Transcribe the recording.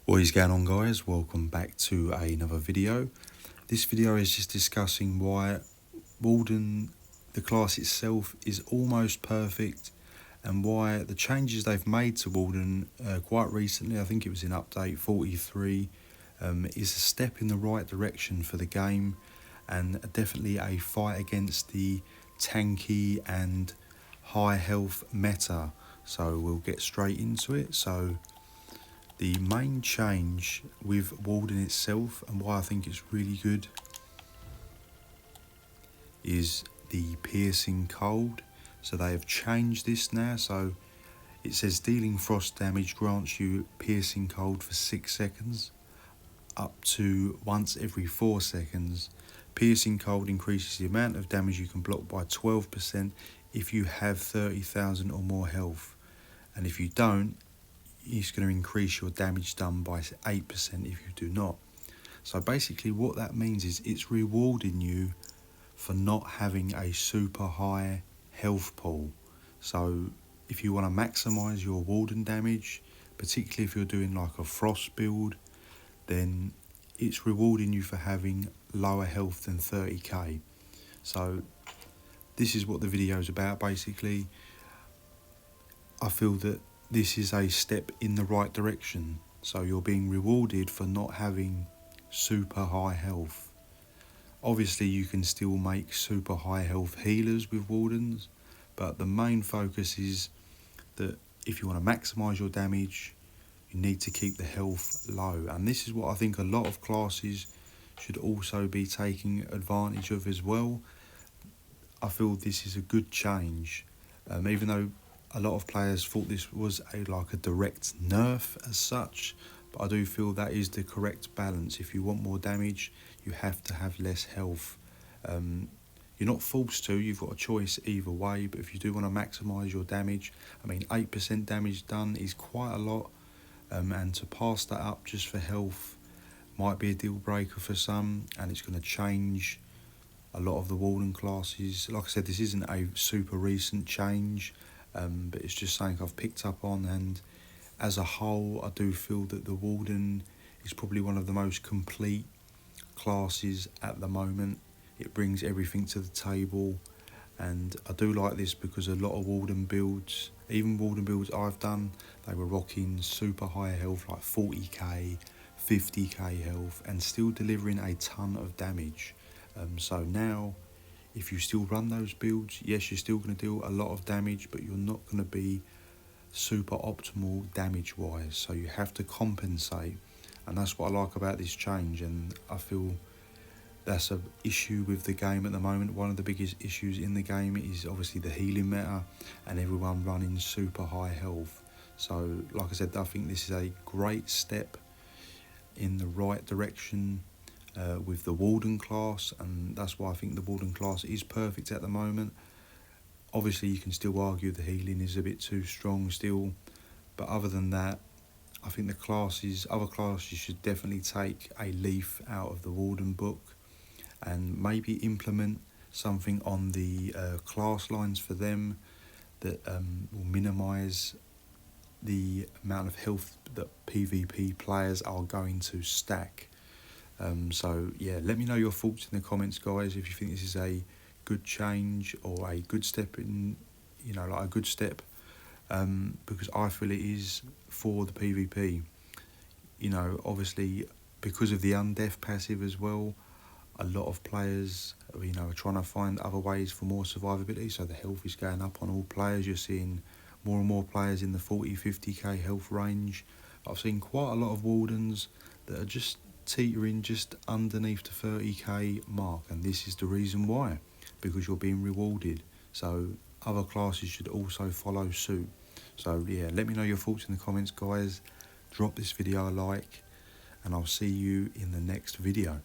What is going on, guys? Welcome back to another video. This video is just discussing why Warden, the class itself, is almost perfect, and why the changes they've made to Warden quite recently, I think it was in update 43, is a step in the right direction for the game, and definitely a fight against the tanky and high health meta. So we'll get straight into it. So the main change with Warden itself, and why I think it's really good, is the piercing cold. So they have changed this now. So it says dealing frost damage grants you piercing cold for 6 seconds, up to once every 4 seconds. Piercing cold increases the amount of damage you can block by 12% if you have 30,000 or more health, and if you don't, it's going to increase your damage done by 8% if you do not. So basically what that means is it's rewarding you for not having a super high health pool. So if you want to maximise your Warden damage, particularly if you're doing like a frost build, then it's rewarding you for having lower health than 30k. So this is what the video is about. Basically, I feel that this is a step in the right direction. So you're being rewarded for not having super high health. Obviously you can still make super high health healers with Wardens, but the main focus is that if you want to maximise your damage, you need to keep the health low. And this is what I think a lot of classes should also be taking advantage of as well. I feel this is a good change, even though a lot of players thought this was like a direct nerf as such, but I do feel that is the correct balance. If you want more damage, you have to have less health. You're not forced to, you've got a choice either way, but if you do want to maximise your damage, I mean 8% damage done is quite a lot, and to pass that up just for health might be a deal breaker for some, and it's going to change a lot of the Warden classes. Like I said, this isn't a super recent change, but it's just something I've picked up on, and as a whole I do feel that the Warden is probably one of the most complete classes at the moment. It brings everything to the table, and I do like this because a lot of Warden builds, even Warden builds I've done, they were rocking super high health like 40k, 50k health, and still delivering a ton of damage. So now, if you still run those builds, yes, you're still going to deal a lot of damage, but you're not going to be super optimal damage wise, so you have to compensate, and that's what I like about this change. And I feel that's an issue with the game at the moment. One of the biggest issues in the game is obviously the healing meta and everyone running super high health. So like I said, I think this is a great step in the right direction with the Warden class, and that's why I think the Warden class is perfect at the moment. Obviously you can still argue the healing is a bit too strong still, but other than that, I think other classes should definitely take a leaf out of the Warden book and maybe implement something on the class lines for them that will minimise the amount of health that PvP players are going to stack. So yeah, let me know your thoughts in the comments, guys, if you think this is a good change or a good step in, like a good step, because I feel it is for the PvP. Obviously because of the undeath passive as well, a lot of players, are trying to find other ways for more survivability, so the health is going up on all players. You're seeing more and more players in the 40-50k health range. I've seen quite a lot of Wardens that are just teetering just underneath the 30k mark, and this is the reason why, because you're being rewarded. So other classes should also follow suit. So yeah, let me know your thoughts in the comments, guys. Drop this video a like, and I'll see you in the next video.